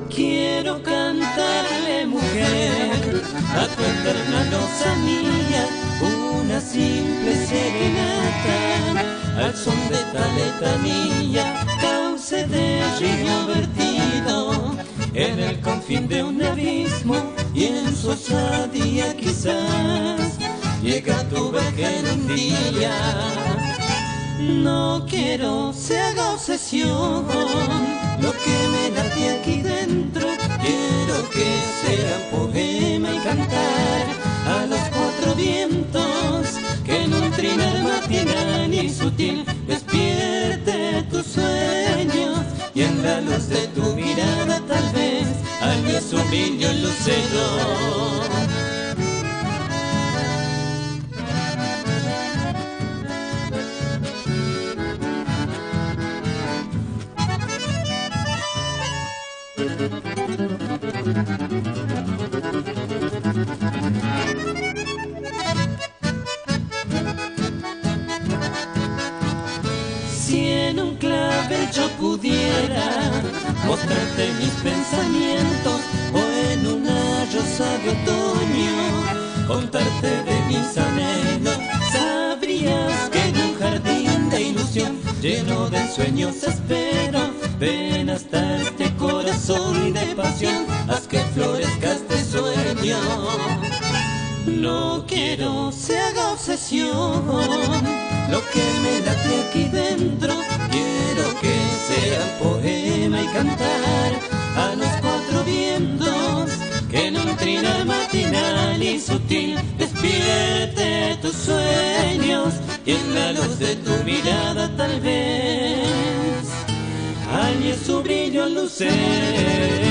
Quiero cantarle, mujer, a tu eterna lozanía, una simple serenata, al son de tal letanía, cauce de río vertido, en el confín de un abismo, y en su osadía quizás, llega tu vejez un día. No quiero se haga obsesión lo que me late aquí dentro. Quiero que sea poema y cantar a los cuatro vientos, que en un trinar matinal y sutil despierte tus sueños, y en la luz de tu mirada tal vez haya su brillo lucero. Si en un clavel yo pudiera mostrarte mis pensamientos, o en una rosa de otoño contarte de mis anhelos, sabrías que en un jardín de ilusión lleno de sueños espero. Ven hasta este corazón de pasión, haz que florezca este sueño. No quiero se haga obsesión lo que me late aquí dentro. Quiero que sea poema y cantar a los cuatro vientos, que en un trinar matinal y sutil despierte tus sueños, y en la luz de tu mirada tal vez halle su brillo lucero.